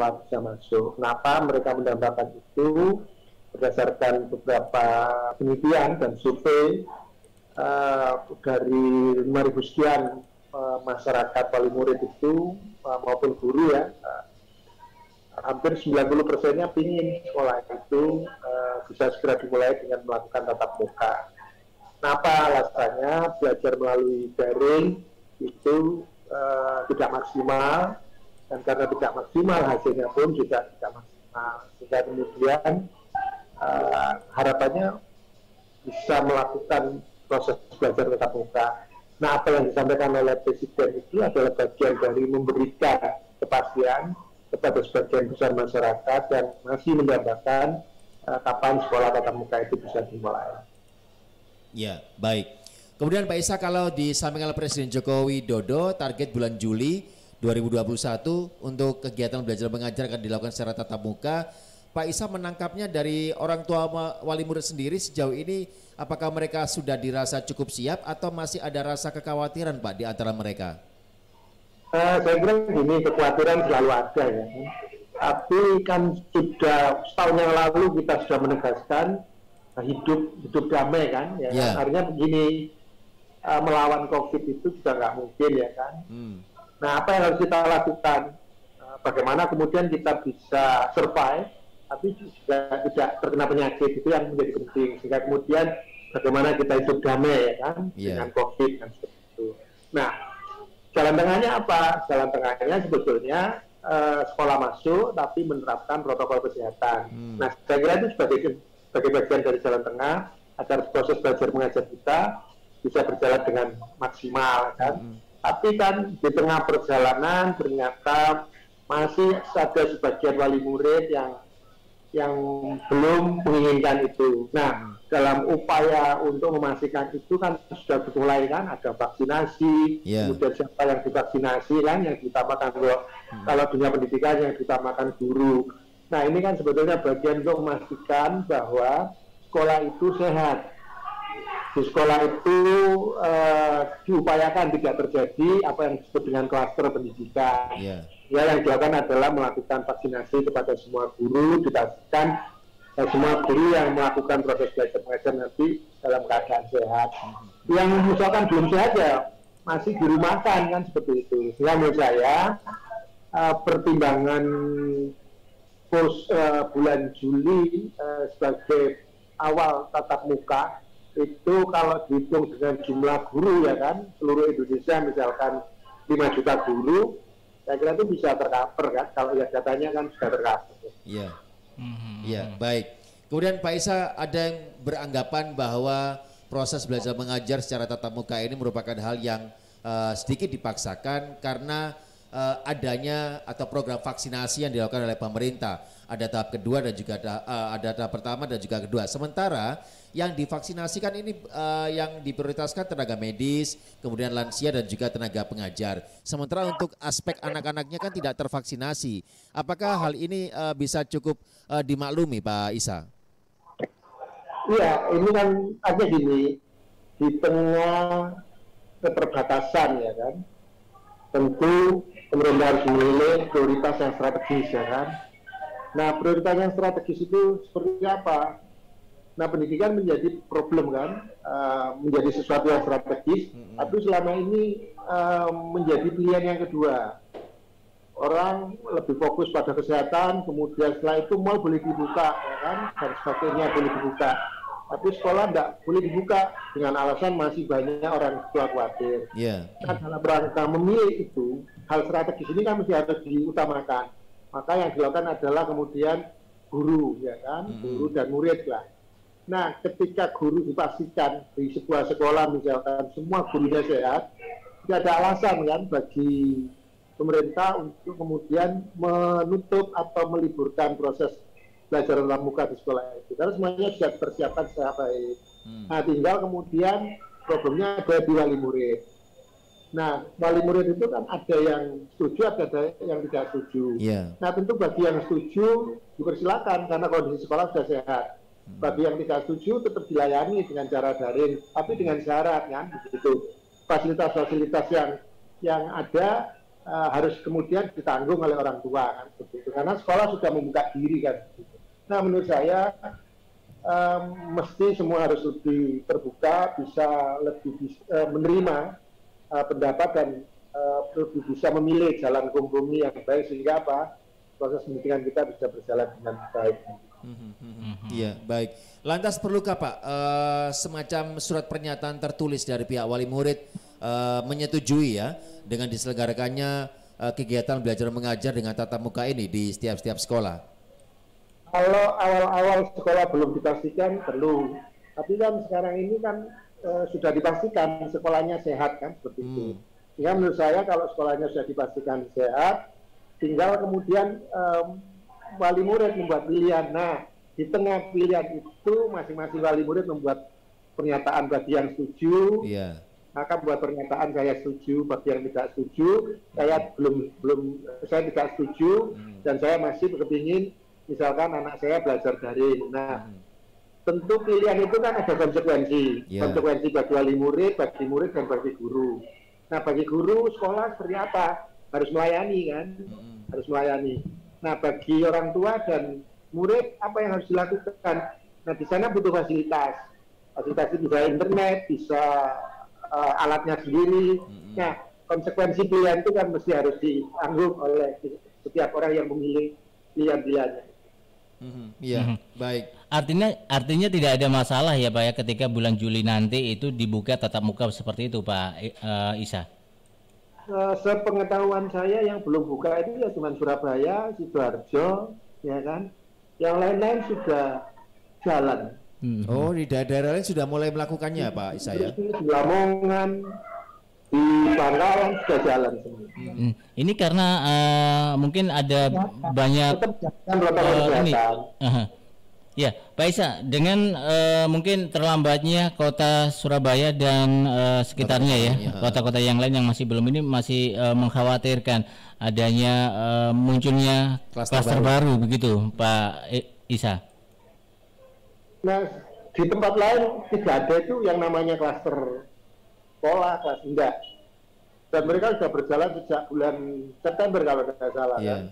sekolah bisa masuk. Kenapa mereka mendapatkan itu? Berdasarkan beberapa penelitian dan survei dari 5.000 sekian masyarakat wali murid itu maupun guru ya, hampir 90%-nya ingin sekolah itu bisa segera dimulai dengan melakukan tatap muka. Kenapa alasannya? Belajar melalui daring itu tidak maksimal, dan karena tidak maksimal hasilnya pun juga tidak maksimal, sehingga kemudian harapannya bisa melakukan proses belajar tatap muka. Nah, apa yang disampaikan oleh Presiden itu adalah bagian dari memberikan kepastian kepada sebagian besar masyarakat yang masih mendambakan kapan sekolah tatap muka itu bisa dimulai. Ya, baik. Kemudian Pak Isa, kalau disampaikan oleh Presiden Joko Widodo, target bulan Juli 2021 untuk kegiatan belajar mengajar akan dilakukan secara tatap muka. Pak Isa menangkapnya dari orang tua wali murid sendiri sejauh ini, apakah mereka sudah dirasa cukup siap atau masih ada rasa kekhawatiran Pak di antara mereka? Saya kira gini, kekhawatiran selalu ada ya. Tapi kan sudah setahun yang lalu kita sudah menegaskan hidup damai kan. Ya. Yeah. Artinya begini, melawan COVID itu juga nggak mungkin ya kan. Nah, apa yang harus kita lakukan? Bagaimana kemudian kita bisa survive tapi juga tidak terkena penyakit, itu yang menjadi penting. Sehingga kemudian bagaimana kita hidup damai ya kan, dengan COVID dan seperti itu. Nah, jalan tengahnya apa? Jalan tengahnya sebetulnya sekolah masuk tapi menerapkan protokol kesehatan. Nah, saya kira itu sebagai bagian dari jalan tengah agar proses belajar mengajar kita bisa berjalan dengan maksimal kan. Tapi kan di tengah perjalanan ternyata masih ada sebagian wali murid yang belum menginginkan itu. Nah, dalam upaya untuk memastikan itu kan sudah dimulai kan, ada vaksinasi, kemudian siapa yang divaksinasi kan, yang ditamakan kalau dunia pendidikan yang ditamakan guru. Nah, ini kan sebetulnya bagian untuk memastikan bahwa sekolah itu sehat. Di sekolah itu diupayakan tidak terjadi apa yang disebut dengan klaster pendidikan. Ya, yang dilakukan adalah melakukan vaksinasi kepada semua guru, dipastikan semua guru yang melakukan proses belajar mengajar nanti dalam keadaan sehat. Yang misalkan belum sehat ya masih dirumahkan kan, seperti itu. Sehingga menurut saya pertimbangan bulan Juli sebagai awal tatap muka itu kalau dihitung dengan jumlah guru ya kan, seluruh Indonesia misalkan 5 juta guru, saya kira itu bisa tercover kan, kalau ya datanya kan sudah tercover. Iya, iya, baik. Kemudian Pak Isa, ada yang beranggapan bahwa proses belajar mengajar secara tatap muka ini merupakan hal yang sedikit dipaksakan karena adanya atau program vaksinasi yang dilakukan oleh pemerintah. Ada tahap kedua dan juga ada tahap pertama dan juga kedua. Sementara yang divaksinasikan ini yang diprioritaskan tenaga medis, kemudian lansia dan juga tenaga pengajar. Sementara untuk aspek anak-anaknya kan tidak tervaksinasi. Apakah hal ini bisa cukup dimaklumi Pak Isa? Iya, ini kan ada gini, di tengah keterbatasan ya kan, tentu pemerintah harus memilih prioritas yang strategis ya kan. Nah, prioritas yang strategis itu seperti apa? Nah, pendidikan menjadi problem kan, menjadi sesuatu yang strategis, tapi selama ini menjadi pilihan yang kedua. Orang lebih fokus pada kesehatan, kemudian setelah itu mal boleh dibuka, ya kan, dan sebagainya boleh dibuka. Tapi sekolah tidak boleh dibuka dengan alasan masih banyak orang tua khawatir. Nah, dalam rangka memilih itu, hal strategis ini kan mesti harus diutamakan. Maka yang dilakukan adalah kemudian guru, ya kan, guru dan murid lah. Nah, ketika guru dipastikan di sebuah sekolah misalkan semua gurunya sehat, tidak ada alasan kan bagi pemerintah untuk kemudian menutup atau meliburkan proses belajar tatap muka di sekolah itu. Karena semuanya sudah dipersiapkan secara baik. Nah, tinggal kemudian problemnya ada di wali murid. Nah, wali murid itu kan ada yang setuju, ada yang tidak setuju. Nah, tentu bagi yang setuju dipersilakan karena kondisi sekolah sudah sehat. Bagi yang tidak setuju tetap dilayani dengan cara daring, tapi dengan syarat kan, begitu. Fasilitas-fasilitas yang ada harus kemudian ditanggung oleh orang tua kan begitu. Karena sekolah sudah membuka diri kan begitu. Nah menurut saya mesti semua harus lebih terbuka, bisa lebih menerima pendapat dan lebih bisa memilih jalan kompromi yang baik sehingga apa proses pendidikan kita bisa berjalan dengan baik. Iya, baik. Lantas perlukah Pak semacam surat pernyataan tertulis dari pihak wali murid menyetujui ya dengan diselenggarakannya kegiatan belajar mengajar dengan tatap muka ini di setiap sekolah? Kalau awal-awal sekolah belum dipastikan perlu, tapi kan sekarang ini kan sudah dipastikan sekolahnya sehat kan seperti itu. Ya menurut saya kalau sekolahnya sudah dipastikan sehat, tinggal kemudian wali murid membuat pilihan. Nah, di tengah pilihan itu masing-masing wali murid membuat pernyataan bagi yang setuju, maka buat pernyataan saya setuju, bagi yang tidak setuju, saya saya tidak setuju, dan saya masih kepingin misalkan anak saya belajar daring. Nah, tentu pilihan itu kan ada konsekuensi, konsekuensi bagi wali murid, dan bagi guru. Nah, bagi guru sekolah seperti apa? Harus melayani kan, harus melayani. Nah, bagi orang tua dan murid apa yang harus dilakukan? Nah, di sana butuh fasilitas bisa internet, bisa alatnya sendiri. Nah, konsekuensi pilihan itu kan mesti harus ditanggung oleh setiap orang yang memilih pilihan-pilihannya. Baik. Artinya tidak ada masalah ya Pak ya ketika bulan Juli nanti itu dibuka tatap muka seperti itu Pak Isa. Sepengetahuan saya yang belum buka itu ya cuma Surabaya, Sidoarjo, ya kan. Yang lain-lain sudah jalan. Oh, di daerah lain sudah mulai melakukannya Pak Isa ya? Di Lamongan, di Bangkalan sudah jalan semua. Ini karena mungkin ada banyak ini. Ya, Pak Isa, dengan mungkin terlambatnya kota Surabaya dan sekitarnya ya, kota-kota yang lain yang masih belum ini masih mengkhawatirkan adanya munculnya klaster baru begitu, Pak Isa. Nah, di tempat lain tidak ada itu yang namanya klaster sekolah, kelas enggak. Dan mereka sudah berjalan sejak bulan September kalau tidak salah. Kan?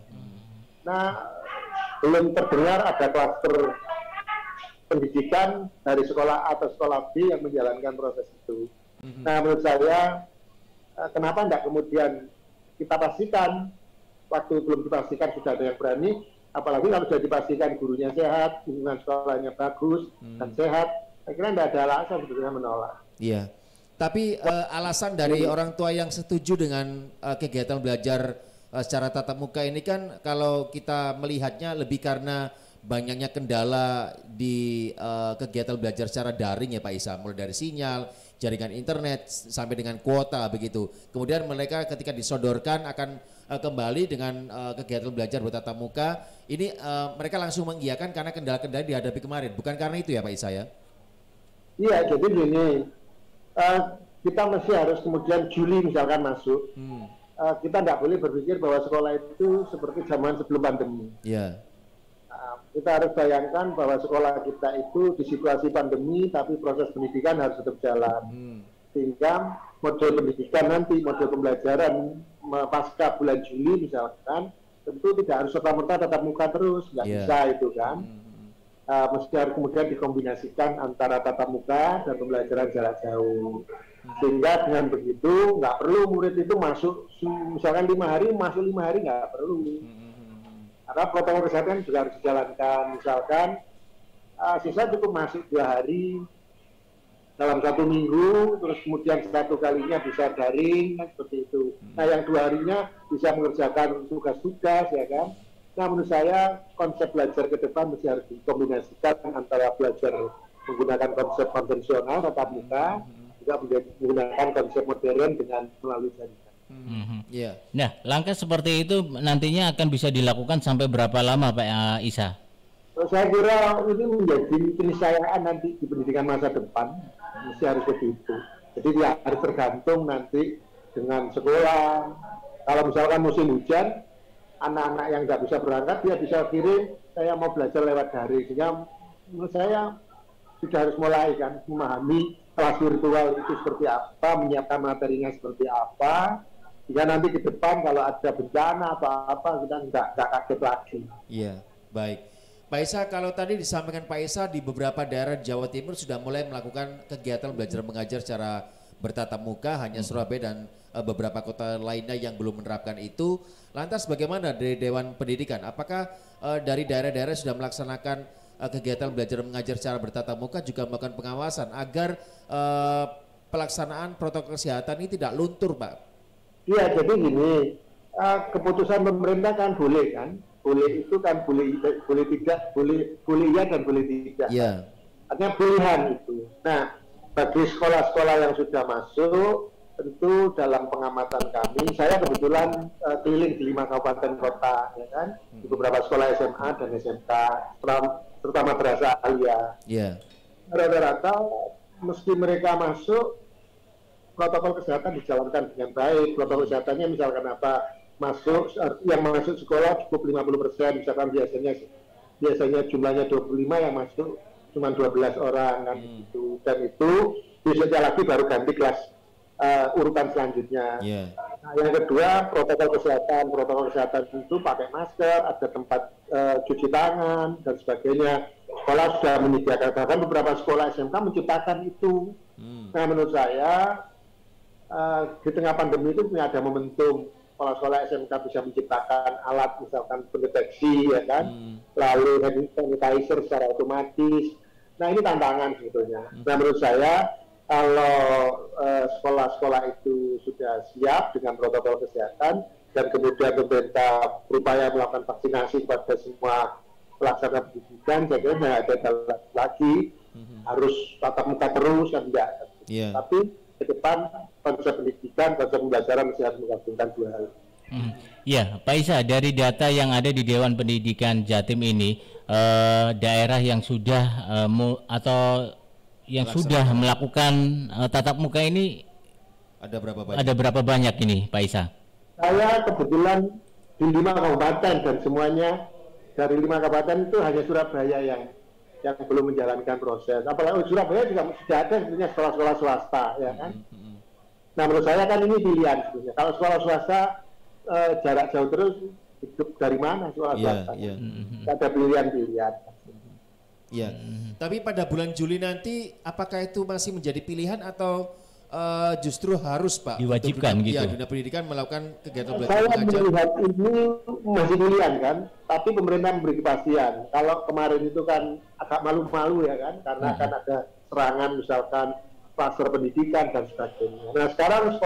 Nah, belum terdengar ada klaster pendidikan dari sekolah A atau sekolah B yang menjalankan proses itu. Nah, menurut saya, kenapa tidak kemudian kita pastikan, waktu belum dipastikan sudah ada yang berani, apalagi kalau sudah dipastikan gurunya sehat, lingkungan sekolahnya bagus dan sehat, saya kira tidak ada alasan sebetulnya menolak. Iya, tapi alasan dari orang tua yang setuju dengan kegiatan belajar secara tatap muka ini kan kalau kita melihatnya lebih karena banyaknya kendala di kegiatan belajar secara daring ya Pak Isa, mulai dari sinyal, jaringan internet sampai dengan kuota begitu. Kemudian mereka ketika disodorkan akan kembali dengan kegiatan belajar bertatap muka, ini mereka langsung mengiyakan karena kendala-kendala dihadapi kemarin, bukan karena itu ya Pak Isa ya? Iya, jadi gini, kita mesti harus kemudian Juli misalkan masuk, kita tidak boleh berpikir bahwa sekolah itu seperti zaman sebelum pandemi. Kita harus bayangkan bahwa sekolah kita itu di situasi pandemi, tapi proses pendidikan harus tetap jalan. Sehingga model pendidikan nanti, model pembelajaran pasca bulan Juli misalkan, tentu tidak harus serta-merta tatap muka terus, nggak bisa itu kan. Mesti harus kemudian dikombinasikan antara tatap muka dan pembelajaran jarak jauh. Sehingga dengan begitu, nggak perlu murid itu masuk, misalkan 5 hari, masuk 5 hari nggak perlu. Karena protokol kesehatan juga harus dijalankan. Misalkan siswa cukup masuk 2 hari dalam 1 minggu, terus kemudian 1 kalinya bisa daring, seperti itu. Nah, yang 2 harinya bisa mengerjakan tugas-tugas, ya kan. Nah, menurut saya konsep belajar ke depan mesti harus dikombinasikan antara belajar menggunakan konsep konvensional tatap muka, juga menggunakan konsep modern dengan melalui jaringan. Nah, langkah seperti itu nantinya akan bisa dilakukan sampai berapa lama Pak Isa? Saya kira ini menjadi keniscayaan nanti di pendidikan masa depan, mesti harus begitu. Jadi dia harus tergantung nanti dengan sekolah. Kalau misalkan musim hujan, anak-anak yang nggak bisa berangkat, dia bisa kirim, saya mau belajar lewat daring. Sehingga menurut saya sudah harus mulai kan, memahami kelas virtual itu seperti apa, menyiapkan materinya seperti apa, Jika nanti ke depan kalau ada bencana atau apa kita nggak kaget lagi. Iya, baik. Pak Isa, kalau tadi disampaikan Pak Isa di beberapa daerah di Jawa Timur sudah mulai melakukan kegiatan belajar mengajar secara bertatap muka, hanya Surabaya dan beberapa kota lainnya yang belum menerapkan itu. Lantas bagaimana dari Dewan Pendidikan? Apakah dari daerah-daerah sudah melaksanakan kegiatan belajar mengajar secara bertatap muka, juga melakukan pengawasan agar pelaksanaan protokol kesehatan ini tidak luntur, Pak? Iya, jadi gini, keputusan pemerintah kan, boleh itu kan boleh tidak, boleh iya dan boleh tidak. Iya. Artinya pilihan itu. Nah, bagi sekolah-sekolah yang sudah masuk, tentu dalam pengamatan kami, saya kebetulan keliling di 5 kabupaten kota, ya kan, di beberapa sekolah SMA dan SMK, terutama Bahasa Alia. Iya. Rata-rata meski mereka masuk, protokol kesehatan dijalankan dengan baik. Protokol kesehatannya misalkan apa, yang masuk sekolah cukup 50%, misalkan biasanya jumlahnya 25, yang masuk cuma 12 orang kan gitu. Dan itu besoknya lagi baru ganti kelas urutan selanjutnya. Nah, yang kedua, protokol kesehatan itu pakai masker, ada tempat cuci tangan dan sebagainya. Sekolah sudah menyediakan, bahkan beberapa sekolah SMK menciptakan itu. Nah, menurut saya di tengah pandemi itu ada momentum sekolah-sekolah SMK bisa menciptakan alat misalkan pendeteksi, ya kan, lalu hand sanitizer secara otomatis. Nah, ini tantangan sebetulnya. Nah, menurut saya kalau sekolah-sekolah itu sudah siap dengan protokol kesehatan dan kemudian pemerintah berupaya melakukan vaksinasi kepada semua pelaksana pendidikan, saya kira nggak ada jalan lagi harus tatap muka terus kan, enggak. Tapi ke depan konsep pendidikan, konsep pembelajaran masih harus menggabungkan dua hal. Ya, Pak Isa, dari data yang ada di Dewan Pendidikan Jatim ini, daerah yang sudah atau yang sudah melakukan tatap muka ini ada berapa banyak ini, Pak Isa? Saya kebetulan di 5 kabupaten dan semuanya dari 5 kabupaten itu hanya Surabaya yang belum menjalankan proses. Apalagi Surabaya juga sudah ada sebenarnya sekolah-sekolah swasta, ya kan. Nah, menurut saya kan ini pilihan sebenarnya. Kalau sekolah swasta jarak jauh terus, hidup dari mana sekolah swasta? Ada pilihan-pilihan. Iya. Tapi pada bulan Juli nanti, apakah itu masih menjadi pilihan atau justru harus, Pak, diwajibkan gitu? Ya, dunia pendidikan melakukan kegiatan belajar saya mengajar. Saya melihat ini masih pilihan kan, tapi pemerintah memberi kepastian. Kalau kemarin itu kan agak malu-malu, ya kan, karena kan ada serangan misalkan kluster pendidikan dan sebagainya. Nah, sekarang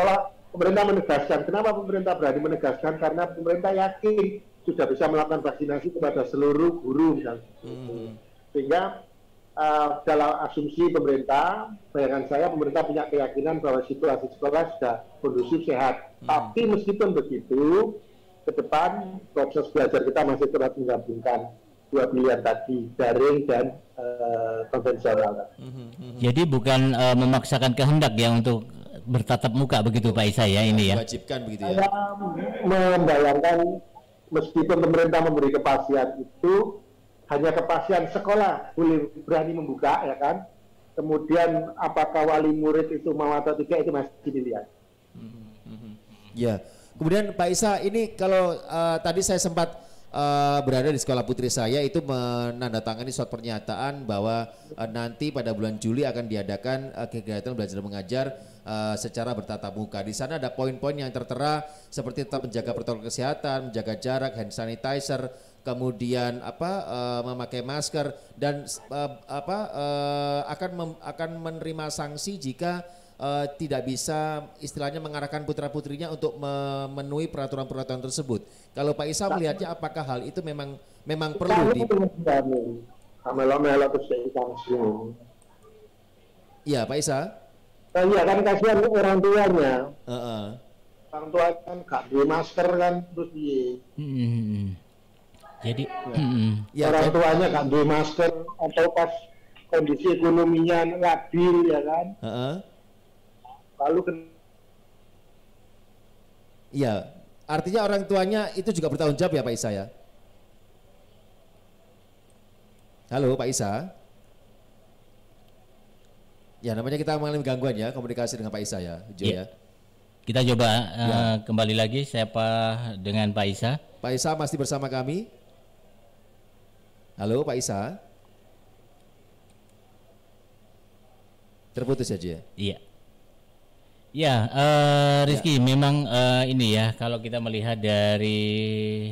pemerintah menegaskan. Kenapa pemerintah berani menegaskan? Karena pemerintah yakin sudah bisa melakukan vaksinasi kepada seluruh guru dan sehingga dalam asumsi pemerintah, bayangan saya pemerintah punya keyakinan bahwa situasi sekolah sudah kondusif, sehat. Tapi meskipun begitu, ke depan proses belajar kita masih terus menggabungkan dua pilihan tadi, daring dan konvensional. Jadi bukan memaksakan kehendak ya untuk bertatap muka begitu, Pak Isa, ya, ini ya? Diwajibkan begitu ya? Saya membayangkan meskipun pemerintah memberi kepastian itu, hanya kepastian sekolah boleh berani membuka, ya kan. Kemudian apakah wali murid itu mau atau tidak, itu masih dilihat. Ya. Kemudian Pak Isa, ini kalau tadi saya sempat berada di sekolah putri saya itu menandatangani surat pernyataan bahwa nanti pada bulan Juli akan diadakan kegiatan belajar mengajar secara bertatap muka. Di sana ada poin-poin yang tertera seperti tetap menjaga protokol kesehatan, menjaga jarak, hand sanitizer, kemudian memakai masker dan akan menerima sanksi jika tidak bisa istilahnya mengarahkan putra-putrinya untuk memenuhi peraturan-peraturan tersebut. Kalau Pak Isa melihatnya apakah hal itu memang perlu di? Iya, Pak Isa. Iya kan, kasihan orang tuanya. Orang tua kan gak beli masker kan, terus Jadi orang tuanya gak beli masker atau pas kondisi ekonominya labil, ya kan. Lalu iya, artinya orang tuanya itu juga bertanggung jawab ya Pak Isa ya? Halo Pak Isa? Ya namanya kita mengalami gangguan ya komunikasi dengan Pak Isa ya, Jo ya. Kita coba kembali lagi siapa dengan Pak Isa. Pak Isa masih bersama kami. Halo Pak Isa. Terputus saja. Iya. Ya, Rizky, memang ini ya, kalau kita melihat dari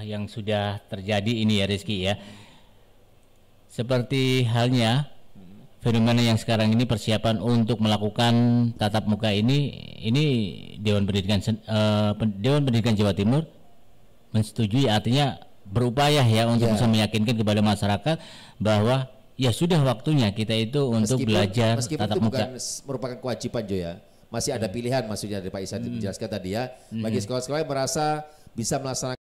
yang sudah terjadi ini ya Rizky ya, seperti halnya fenomena yang sekarang ini persiapan untuk melakukan tatap muka ini Dewan Pendidikan Jawa Timur menyetujui, artinya berupaya ya untuk bisa meyakinkan kepada masyarakat bahwa ya sudah waktunya kita itu untuk belajar tatap muka. Bukan merupakan kewajiban Jo ya. Masih ada pilihan, maksudnya dari Pak Isa dijelaskan tadi ya. Bagi sekolah-sekolah yang merasa bisa melaksanakan